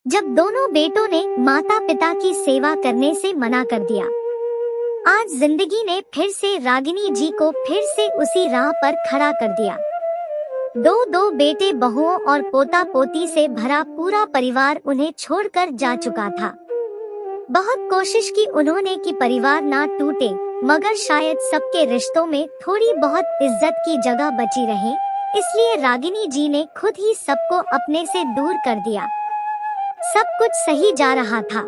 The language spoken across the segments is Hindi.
जब दोनों बेटों ने माता पिता की सेवा करने से मना कर दिया। आज जिंदगी ने फिर से रागिनी जी को फिर से उसी राह पर खड़ा कर दिया। दो दो बेटे बहुओं और पोता पोती से भरा पूरा परिवार उन्हें छोड़कर जा चुका था। बहुत कोशिश की उन्होंने कि परिवार ना टूटे, मगर शायद सबके रिश्तों में थोड़ी बहुत इज्जत की जगह बची रहे, इसलिए रागिनी जी ने खुद ही सबको अपने से दूर कर दिया। सब कुछ सही जा रहा था।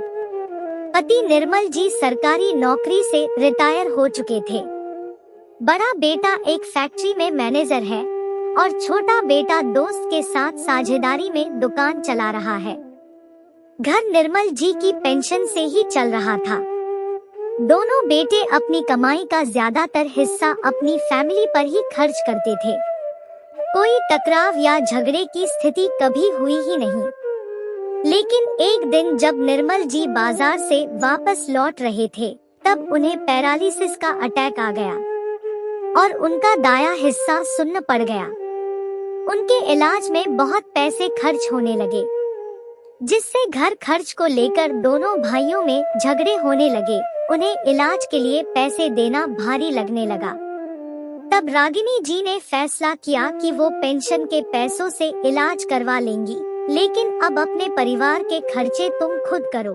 पति निर्मल जी सरकारी नौकरी से रिटायर हो चुके थे। बड़ा बेटा एक फैक्ट्री में मैनेजर है और छोटा बेटा दोस्त के साथ साझेदारी में दुकान चला रहा है। घर निर्मल जी की पेंशन से ही चल रहा था। दोनों बेटे अपनी कमाई का ज्यादातर हिस्सा अपनी फैमिली पर ही खर्च करते थे। कोई टकराव या झगड़े की स्थिति कभी हुई ही नहीं। लेकिन एक दिन जब निर्मल जी बाजार से वापस लौट रहे थे, तब उन्हें पैरालिसिस का अटैक आ गया और उनका दायां हिस्सा सुन्न पड़ गया। उनके इलाज में बहुत पैसे खर्च होने लगे, जिससे घर खर्च को लेकर दोनों भाइयों में झगड़े होने लगे। उन्हें इलाज के लिए पैसे देना भारी लगने लगा। तब रागिनी जी ने फैसला किया कि वो पेंशन के पैसों से इलाज करवा लेंगी, लेकिन अब अपने परिवार के खर्चे तुम खुद करो।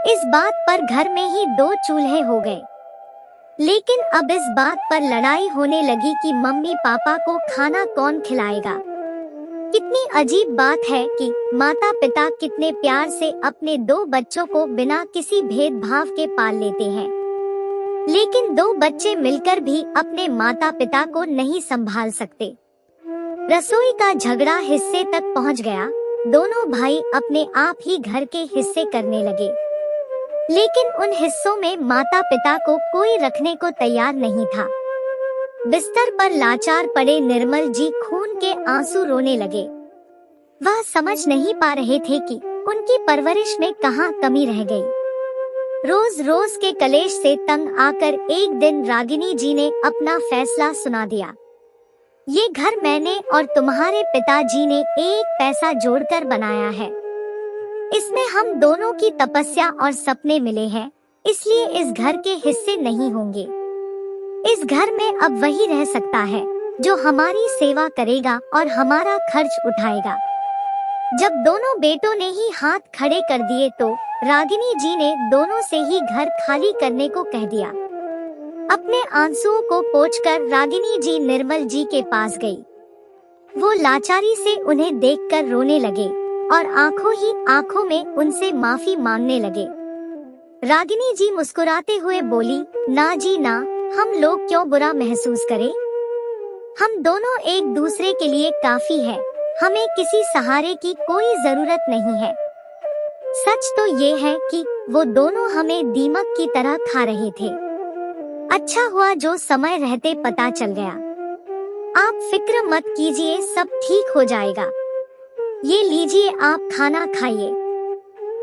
इस बात पर घर में ही दो चूल्हे हो गए। लेकिन अब इस बात पर लड़ाई होने लगी कि मम्मी पापा को खाना कौन खिलाएगा। कितनी अजीब बात है कि माता पिता कितने प्यार से अपने दो बच्चों को बिना किसी भेदभाव के पाल लेते हैं, लेकिन दो बच्चे मिलकर भी अपने माता पिता को नहीं संभाल सकते। रसोई का झगड़ा हिस्से तक पहुंच गया। दोनों भाई अपने आप ही घर के हिस्से करने लगे, लेकिन उन हिस्सों में माता पिता को कोई रखने को तैयार नहीं था। बिस्तर पर लाचार पड़े निर्मल जी खून के आंसू रोने लगे। वह समझ नहीं पा रहे थे कि उनकी परवरिश में कहां कमी रह गई। रोज रोज के कलेश से तंग आकर एक दिन रागिनी जी ने अपना फैसला सुना दिया। ये घर मैंने और तुम्हारे पिताजी ने एक पैसा जोड़कर बनाया है। इसमें हम दोनों की तपस्या और सपने मिले हैं, इसलिए इस घर के हिस्से नहीं होंगे। इस घर में अब वही रह सकता है जो हमारी सेवा करेगा और हमारा खर्च उठाएगा। जब दोनों बेटों ने ही हाथ खड़े कर दिए तो रागिनी जी ने दोनों से ही घर खाली करने को कह दिया। अपने आंसुओं को पोंछकर रागिनी जी निर्मल जी के पास गई। वो लाचारी से उन्हें देखकर रोने लगे और आंखों ही आंखों में उनसे माफी मांगने लगे। रागिनी जी मुस्कुराते हुए बोली, ना जी ना, हम लोग क्यों बुरा महसूस करें। हम दोनों एक दूसरे के लिए काफी है। हमें किसी सहारे की कोई जरूरत नहीं है। सच तो ये है कि वो दोनों हमें दीमक की तरह खा रहे थे। अच्छा हुआ जो समय रहते पता चल गया। आप फिक्र मत कीजिए, सब ठीक हो जाएगा। ये लीजिए, आप खाना खाइए।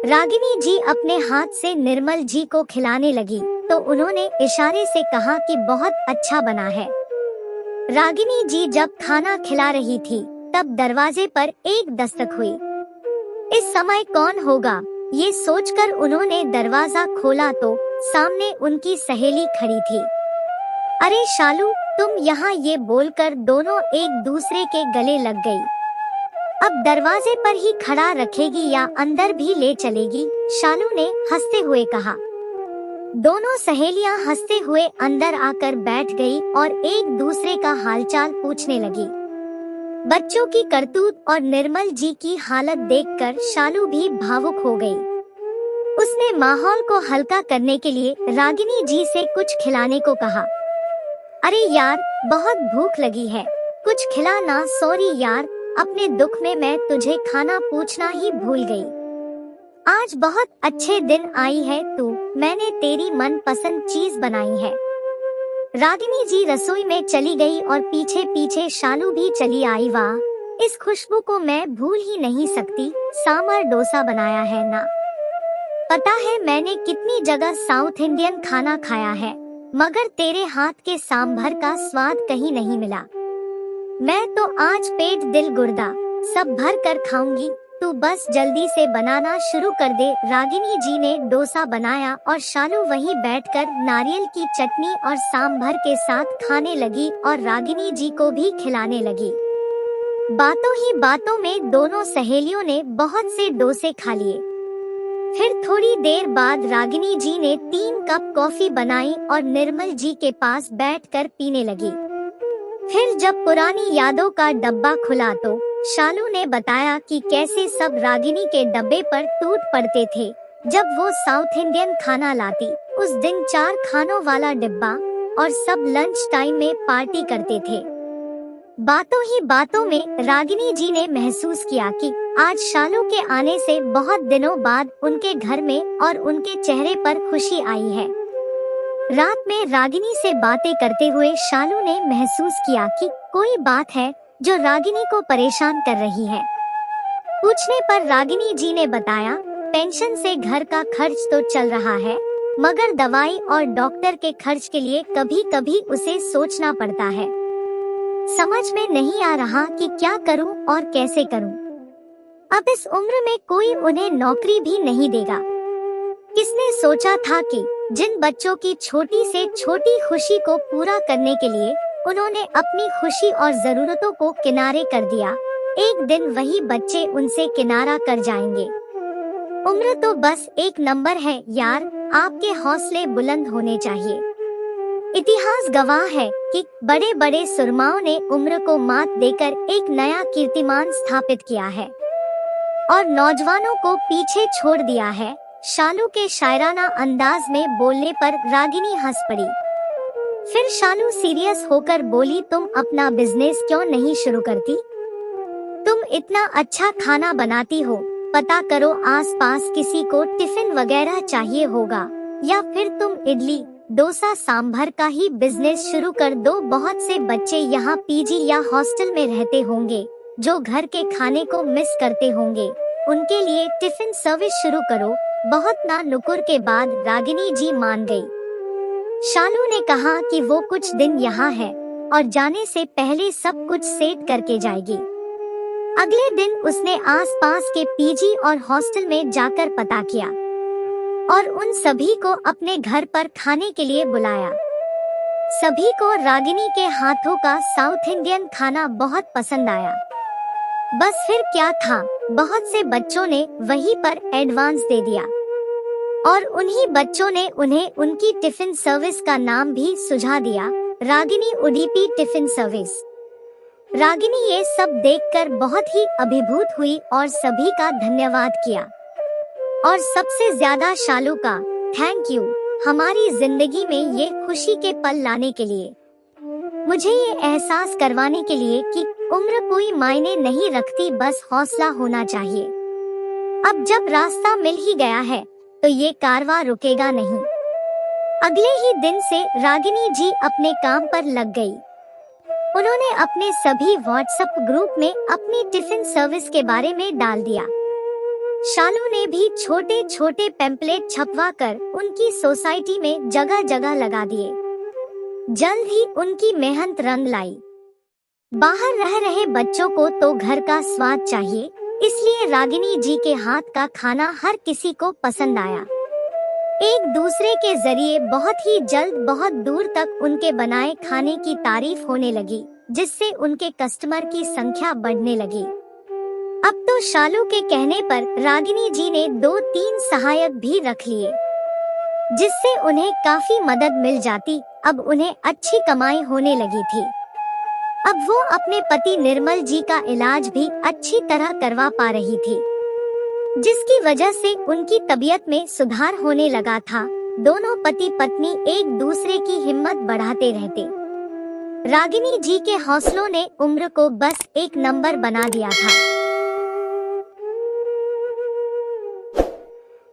रागिनी जी अपने हाथ से निर्मल जी को खिलाने लगी तो उन्होंने इशारे से कहा कि बहुत अच्छा बना है। रागिनी जी जब खाना खिला रही थी, तब दरवाजे पर एक दस्तक हुई। इस समय कौन होगा, ये सोचकर उन्होंने दरवाजा खोला तो सामने उनकी सहेली खड़ी थी। अरे शालू, तुम यहाँ, ये बोलकर दोनों एक दूसरे के गले लग गई। अब दरवाजे पर ही खड़ा रखेगी या अंदर भी ले चलेगी, शालू ने हंसते हुए कहा। दोनों सहेलियां हंसते हुए अंदर आकर बैठ गई और एक दूसरे का हालचाल पूछने लगी। बच्चों की करतूत और निर्मल जी की हालत देखकर शालू भी भावुक हो गई। उसने माहौल को हल्का करने के लिए रागिनी जी से कुछ खिलाने को कहा। अरे यार, बहुत भूख लगी है, कुछ खिलाना। सॉरी यार, अपने दुख में मैं तुझे खाना पूछना ही भूल गई। आज बहुत अच्छे दिन आई है तू, मैंने तेरी मनपसंद चीज बनाई है। रागिनी जी रसोई में चली गई और पीछे पीछे शालू भी चली आई। वाह, इस खुशबू को मैं भूल ही नहीं सकती। सांभर डोसा बनाया है ना। पता है मैंने कितनी जगह साउथ इंडियन खाना खाया है, मगर तेरे हाथ के सांभर का स्वाद कहीं नहीं मिला। मैं तो आज पेट दिल गुर्दा सब भर कर खाऊंगी। तू बस जल्दी से बनाना शुरू कर दे। रागिनी जी ने डोसा बनाया और शालू वहीं बैठकर नारियल की चटनी और सांभर के साथ खाने लगी और रागिनी जी को भी खिलाने लगी। बातों ही बातों में दोनों सहेलियों ने बहुत से डोसे खा लिए। फिर थोड़ी देर बाद रागिनी जी ने 3 कप कॉफी बनाई और निर्मल जी के पास बैठकर पीने लगी। फिर जब पुरानी यादों का डब्बा खुला तो शालू ने बताया कि कैसे सब रागिनी के डब्बे पर टूट पड़ते थे जब वो साउथ इंडियन खाना लाती। उस दिन 4 खानों वाला डिब्बा और सब लंच टाइम में पार्टी करते थे। बातों ही बातों में रागिनी जी ने महसूस किया कि आज शालू के आने से बहुत दिनों बाद उनके घर में और उनके चेहरे पर खुशी आई है। रात में रागिनी से बातें करते हुए शालू ने महसूस किया कि कोई बात है जो रागिनी को परेशान कर रही है। पूछने पर रागिनी जी ने बताया, पेंशन से घर का खर्च तो चल रहा है, मगर दवाई और डॉक्टर के खर्च के लिए कभी कभी उसे सोचना पड़ता है। समझ में नहीं आ रहा कि क्या करूं और कैसे करूं। अब इस उम्र में कोई उन्हें नौकरी भी नहीं देगा। किसने सोचा था कि जिन बच्चों की छोटी से छोटी खुशी को पूरा करने के लिए उन्होंने अपनी खुशी और जरूरतों को किनारे कर दिया, एक दिन वही बच्चे उनसे किनारा कर जाएंगे। उम्र तो बस एक नंबर है यार, आपके हौसले बुलंद होने चाहिए। इतिहास गवाह है कि बड़े बड़े सुरमाओं ने उम्र को मात देकर एक नया कीर्तिमान स्थापित किया है और नौजवानों को पीछे छोड़ दिया है। शालू के शायराना अंदाज में बोलने पर रागिनी हंस पड़ी। फिर शालू सीरियस होकर बोली, तुम अपना बिजनेस क्यों नहीं शुरू करती? तुम इतना अच्छा खाना बनाती हो, पता करो आसपास किसी को टिफिन वगैरह चाहिए होगा, या फिर तुम इडली डोसा सांभर का ही बिजनेस शुरू कर दो। बहुत से बच्चे यहाँ पीजी या हॉस्टल में रहते होंगे जो घर के खाने को मिस करते होंगे, उनके लिए टिफिन सर्विस शुरू करो। बहुत ना नुकुर के बाद रागिनी जी मान गई। शालू ने कहा कि वो कुछ दिन यहाँ है और जाने से पहले सब कुछ सेट करके जाएगी। अगले दिन उसने आसपास के पीजी और हॉस्टल में जाकर पता किया और उन सभी को अपने घर पर खाने के लिए बुलाया। सभी को रागिनी के हाथों का साउथ इंडियन खाना बहुत पसंद आया। बस फिर क्या था, बहुत से बच्चों ने वहीं पर एडवांस दे दिया और उन्हीं बच्चों ने उन्हें उनकी टिफिन सर्विस का नाम भी सुझा दिया, रागिनी उडीपी टिफिन सर्विस। रागिनी ये सब देखकर बहुत ही अभिभूत हुई और सभी का धन्यवाद किया और सबसे ज्यादा शालू का थैंक यू, हमारी जिंदगी में ये खुशी के पल लाने के लिए, मुझे ये एहसास करवाने के लिए कि उम्र कोई मायने नहीं रखती, बस हौसला होना चाहिए। अब जब रास्ता मिल ही गया है तो ये कारवां रुकेगा नहीं। अगले ही दिन से रागिनी जी अपने काम पर लग गई। उन्होंने अपने सभी व्हाट्सएप ग्रुप में अपनी टिफिन सर्विस के बारे में डाल दिया। शालू ने भी छोटे छोटे पैम्पलेट छपवा कर उनकी सोसाइटी में जगह जगह लगा दिए। जल्द ही उनकी मेहनत रंग लाई। बाहर रह रहे बच्चों को तो घर का स्वाद चाहिए, इसलिए रागिनी जी के हाथ का खाना हर किसी को पसंद आया। एक दूसरे के जरिए बहुत ही जल्द बहुत दूर तक उनके बनाए खाने की तारीफ होने लगी, जिससे उनके कस्टमर की संख्या बढ़ने लगी। अब तो शालू के कहने पर रागिनी जी ने 2-3 सहायक भी रख लिए, जिससे उन्हें काफी मदद मिल जाती। अब उन्हें अच्छी कमाई होने लगी थी। अब वो अपने पति निर्मल जी का इलाज भी अच्छी तरह करवा पा रही थी, जिसकी वजह से उनकी तबीयत में सुधार होने लगा था। दोनों पति पत्नी एक दूसरे की हिम्मत बढ़ाते रहते। रागिनी जी के हौसलों ने उम्र को बस एक नंबर बना दिया था।